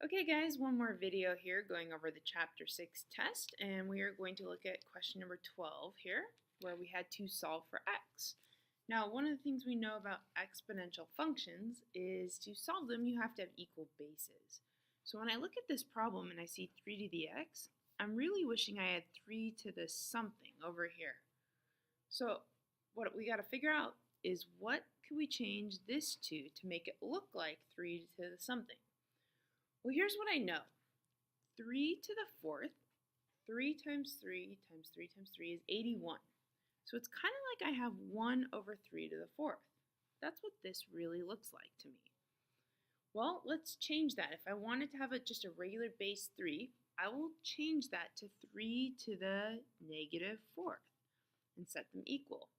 Okay guys, one more video here going over the chapter 6 test, and we are going to look at question number 12 here where we had to solve for x. Now one of the things we know about exponential functions is to solve them you have to have equal bases. So when I look at this problem and I see 3 to the x, I'm really wishing I had 3 to the something over here. So what we got to figure out is what could we change this to make it look like 3 to the something. Well, here's what I know. 3 to the fourth, 3 times 3 times 3 times 3 is 81. So it's kind of like I have 1 over 3 to the fourth. That's what this really looks like to me. Well, let's change that. If I wanted to have just a regular base 3, I will change that to 3 to the negative fourth and set them equal.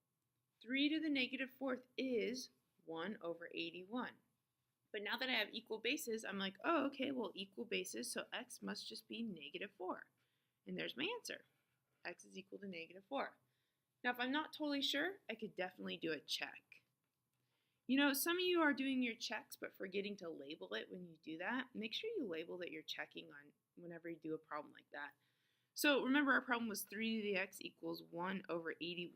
3 to the negative fourth is 1 over 81. But now that I have equal bases, I'm like, oh, okay, well, equal bases, so x must just be negative 4. And there's my answer. X is equal to negative 4. Now, if I'm not totally sure, I could definitely do a check. You know, some of you are doing your checks but forgetting to label it when you do that. Make sure you label that you're checking on whenever you do a problem like that. So remember, our problem was 3 to the x equals 1 over 81.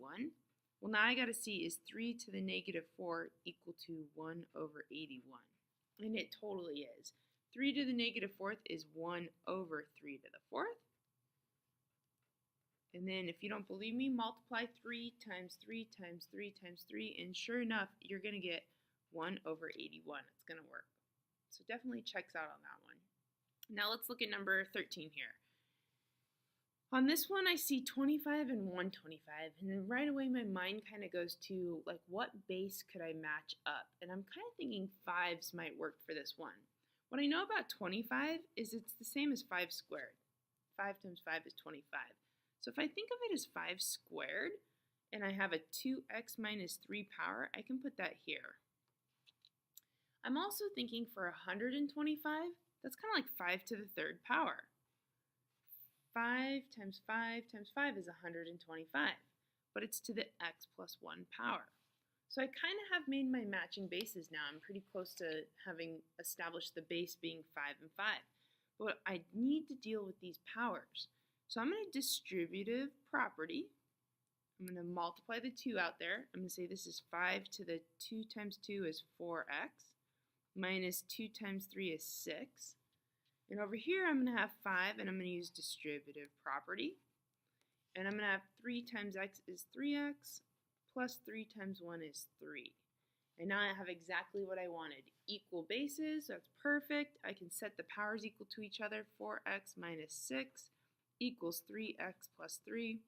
Well, now I got to see, is 3 to the negative 4 equal to 1 over 81? And it totally is. 3 to the negative fourth is 1 over 3 to the fourth. And then if you don't believe me, multiply 3 times 3 times 3 times 3, and sure enough, you're going to get 1 over 81. It's going to work. So definitely checks out on that one. Now let's look at number 13 here. On this one, I see 25 and 125, and right away my mind kind of goes to, like, what base could I match up? And I'm kind of thinking 5s might work for this one. What I know about 25 is it's the same as 5 squared. 5 times 5 is 25. So if I think of it as 5 squared, and I have a 2x minus 3 power, I can put that here. I'm also thinking for 125, that's kind of like 5 to the third power. 5 times 5 times 5 is 125, but it's to the x plus 1 power. So I kind of have made my matching bases now. I'm pretty close to having established the base being 5 and 5. But I need to deal with these powers. So I'm going to distributive property. I'm going to multiply the 2 out there. I'm going to say this is 5 to the 2 times 2 is 4x, minus 2 times 3 is 6. And over here, I'm going to have 5, and I'm going to use distributive property. And I'm going to have 3 times x is 3x, plus 3 times 1 is 3. And now I have exactly what I wanted. Equal bases, so that's perfect. I can set the powers equal to each other. 4x minus 6 equals 3x plus 3.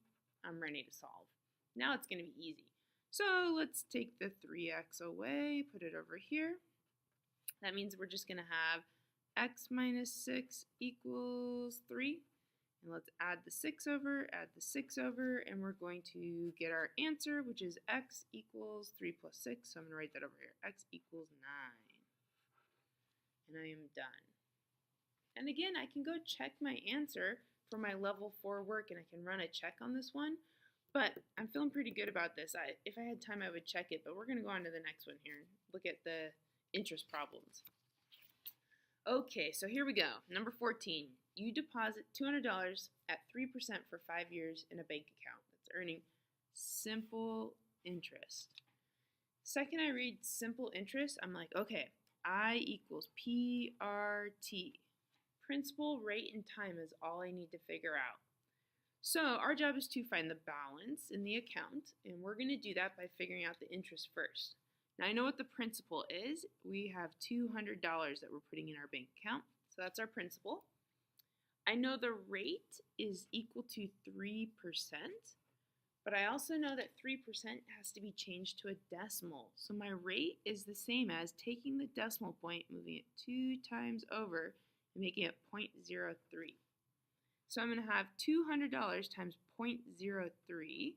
I'm ready to solve. Now it's going to be easy. So let's take the 3x away, put it over here. That means we're just going to have x minus 6 equals 3. And let's add the 6 over, and we're going to get our answer, which is x equals 3 plus 6. So I'm going to write that over here. X equals 9. And I am done. And again, I can go check my answer for my level 4 work, and I can run a check on this one. But I'm feeling pretty good about this. If I had time, I would check it. But we're going to go on to the next one here and look at the interest problems. Okay, so here we go. Number 14. You deposit $200 at 3% for 5 years in a bank account that's earning simple interest. Second I read simple interest, I'm like, okay, I equals PRT. Principal, rate, and time is all I need to figure out. So our job is to find the balance in the account, and we're going to do that by figuring out the interest first. Now I know what the principal is. We have $200 that we're putting in our bank account, so that's our principal. I know the rate is equal to 3%, but I also know that 3% has to be changed to a decimal. So my rate is the same as taking the decimal point, moving it 2 times over, and making it 0.03. So I'm going to have $200 times 0.03.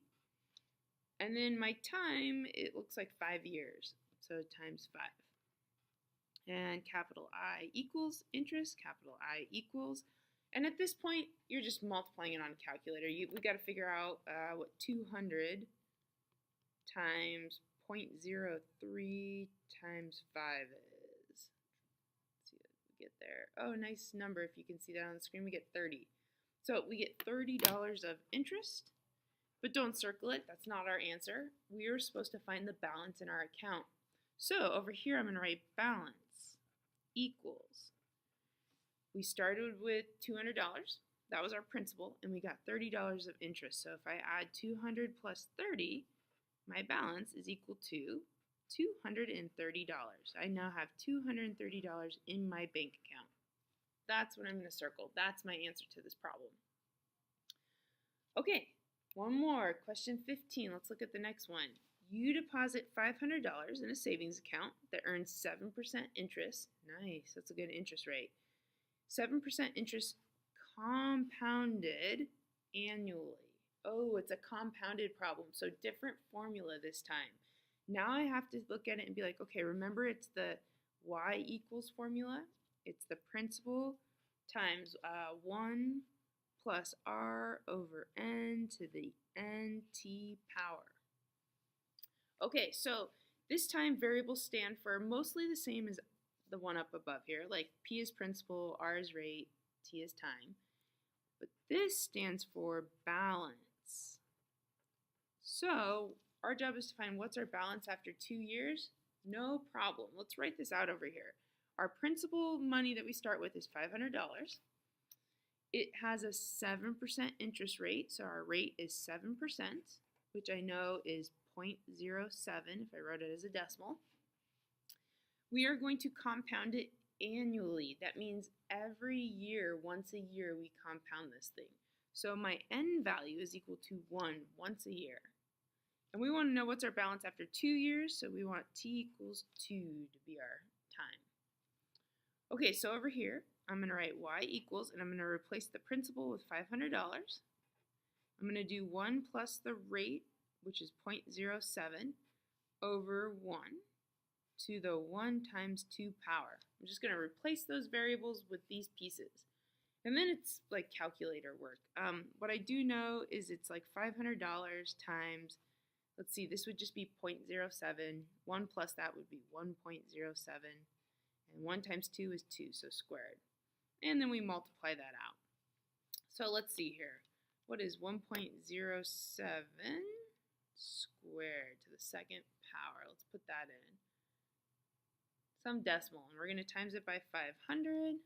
And then my time, it looks like 5 years, so times 5. And capital I equals interest, capital I equals, and at this point, you're just multiplying it on a calculator. We got to figure out what 200 times 0.03 times 5 is. Let's see if we get there. Oh, nice number if you can see that on the screen. We get 30. So we get $30 of interest, but don't circle it. That's not our answer. We are supposed to find the balance in our account. So over here, I'm going to write balance equals. We started with $200. That was our principal, and we got $30 of interest. So if I add 200 plus 30, my balance is equal to $230. I now have $230 in my bank account. That's what I'm going to circle. That's my answer to this problem. Okay, one more. Question 15. Let's look at the next one. You deposit $500 in a savings account that earns 7% interest. Nice, that's a good interest rate. 7% interest compounded annually. Oh, it's a compounded problem, so different formula this time. Now I have to look at it and be like, okay, remember it's the y equals formula. It's the principal times 1 plus r over n to the nt power. Okay, so this time variables stand for mostly the same as the one up above here, like p is principal, r is rate, t is time. But this stands for balance. So our job is to find what's our balance after 2 years. No problem. Let's write this out over here. Our principal money that we start with is $500. It has a 7% interest rate, so our rate is 7%, which I know is 0.07 if I wrote it as a decimal. We are going to compound it annually. That means every year, once a year, we compound this thing. So my n value is equal to 1 once a year. And we want to know what's our balance after 2 years, so we want t equals 2 to be our time. Okay, so over here, I'm going to write y equals, and I'm going to replace the principal with $500. I'm going to do 1 plus the rate, which is 0.07, over 1 to the 1 times 2 power. I'm just going to replace those variables with these pieces. And then it's like calculator work. What I do know is it's like $500 times, let's see, this would just be 0.07. 1 plus that would be 1.07. And 1 times 2 is 2, so squared. And then we multiply that out. So let's see here. What is 1.07 squared to the second power? Let's put that in. Some decimal, and we're going to times it by 500.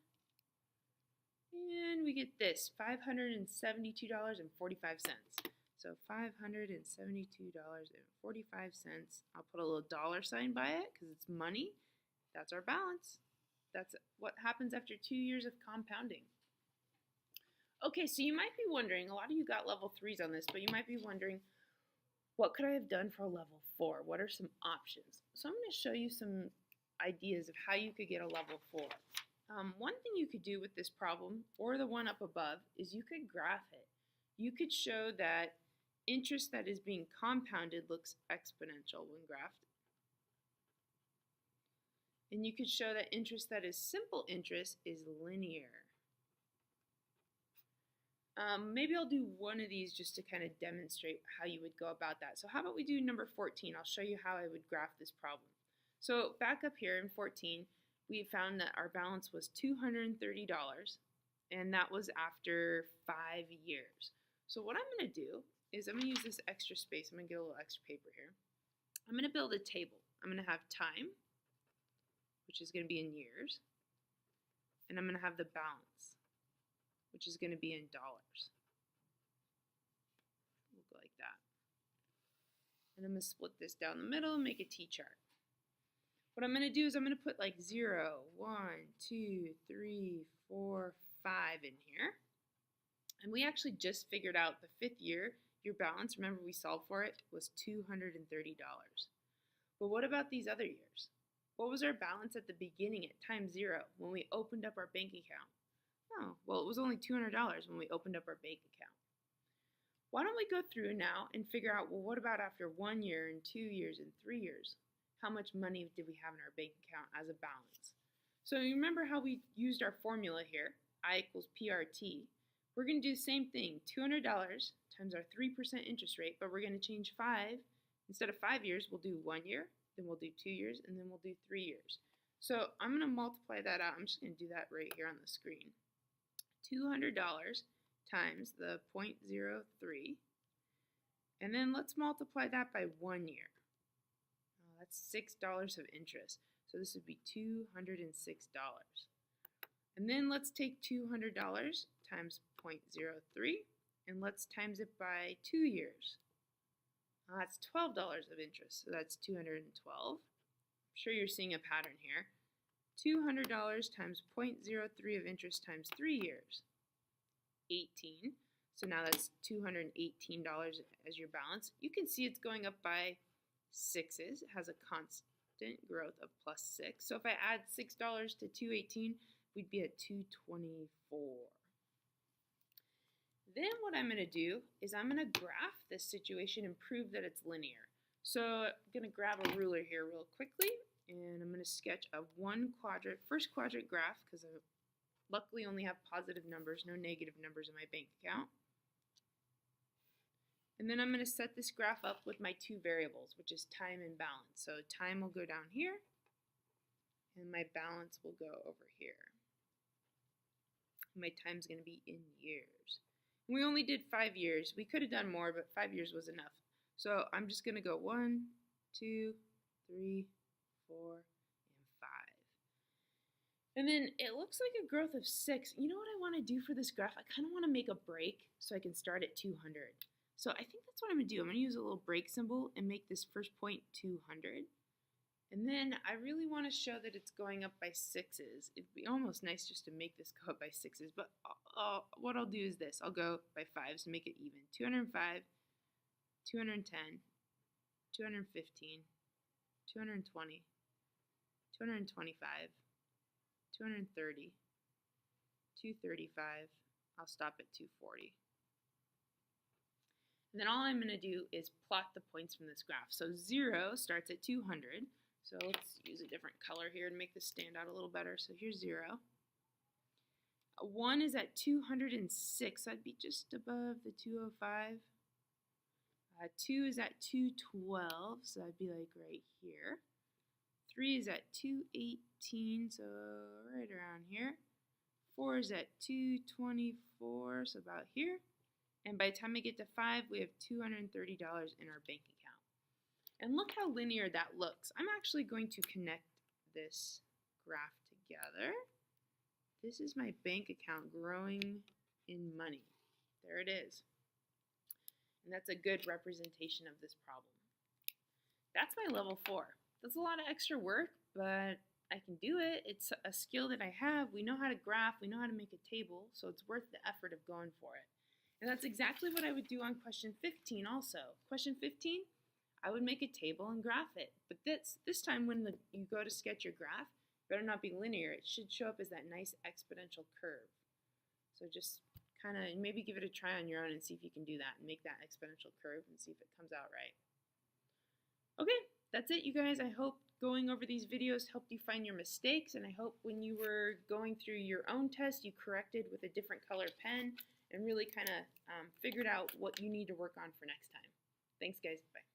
And we get this, $572.45. So $572.45. I'll put a little dollar sign by it because it's money. That's our balance. That's what happens after 2 years of compounding. Okay, so you might be wondering, a lot of you got level 3s on this, but you might be wondering, what could I have done for a level 4? What are some options? So I'm going to show you some ideas of how you could get a level 4. One thing you could do with this problem, or the one up above, is you could graph it. You could show that interest that is being compounded looks exponential when graphed. And you could show that interest that is simple interest is linear. Maybe I'll do one of these just to kind of demonstrate how you would go about that. So how about we do number 14? I'll show you how I would graph this problem. So back up here in 14, we found that our balance was $230, and that was after 5 years. So what I'm going to do is I'm going to use this extra space. I'm going to get a little extra paper here. I'm going to build a table. I'm going to have time, which is going to be in years, and I'm going to have the balance, which is going to be in dollars. We'll go like that. And I'm going to split this down the middle and make a T-chart. What I'm going to do is I'm going to put like 0, 1, 2, 3, 4, 5 in here. And we actually just figured out the 5th year, your balance, remember we solved for it, was $230. But what about these other years? What was our balance at the beginning at time 0 when we opened up our bank account? Oh, well, it was only $200 when we opened up our bank account. Why don't we go through now and figure out, well, what about after 1 year and 2 years and 3 years? How much money did we have in our bank account as a balance? So you remember how we used our formula here, I equals PRT. We're going to do the same thing, $200 times our 3% interest rate, but we're going to change 5. Instead of 5 years, we'll do 1 year, then we'll do 2 years, and then we'll do 3 years. So I'm going to multiply that out. I'm just going to do that right here on the screen. $200 times the 0.03. And then let's multiply that by 1 year. That's $6 of interest. So this would be $206. And then let's take $200 times 0.03 and let's times it by 2 years. That's $12 of interest, so that's $212. I'm sure you're seeing a pattern here. $200 times 0.03 of interest times 3 years. 18. So now that's $218 as your balance. You can see it's going up by 6's. It has a constant growth of +6. So if I add $6 to 218, we'd be at 224. Then what I'm going to do is I'm going to graph this situation and prove that it's linear. So I'm going to grab a ruler here real quickly, and I'm going to sketch a first quadrant graph, because I luckily only have positive numbers, no negative numbers in my bank account. And then I'm going to set this graph up with my two variables, which is time and balance. So time will go down here, and my balance will go over here. My time's going to be in years. We only did 5 years. We could have done more, but 5 years was enough. So I'm just going to go 1, 2, 3, 4, and 5. And then it looks like a growth of 6. You know what I want to do for this graph? I kind of want to make a break so I can start at 200. So I think that's what I'm going to do. I'm going to use a little break symbol and make this first point 200. And then I really want to show that it's going up by 6's. It'd be almost nice just to make this go up by 6's, but what I'll do is this. I'll go by 5's to make it even. 205, 210, 215, 220, 225, 230, 235. I'll stop at 240. And then all I'm going to do is plot the points from this graph. So 0 starts at 200. So let's use a different color here to make this stand out a little better. So here's 0. 1 is at 206. That'd be just above the 205. 2 is at 212. So that'd be like right here. 3 is at 218. So right around here. 4 is at 224. So about here. And by the time I get to 5, we have $230 in our bank account. And look how linear that looks. I'm actually going to connect this graph together. This is my bank account growing in money. There it is. And that's a good representation of this problem. That's my level 4. That's a lot of extra work, but I can do it. It's a skill that I have. We know how to graph. We know how to make a table, so it's worth the effort of going for it. And that's exactly what I would do on question 15 also. Question 15, I would make a table and graph it. But this time when you go to sketch your graph, it better not be linear. It should show up as that nice exponential curve. So just kind of maybe give it a try on your own and see if you can do that and make that exponential curve and see if it comes out right. Okay, that's it, you guys. I hope going over these videos helped you find your mistakes, and I hope when you were going through your own test, you corrected with a different color pen and really kind of figured out what you need to work on for next time. Thanks, guys. Bye.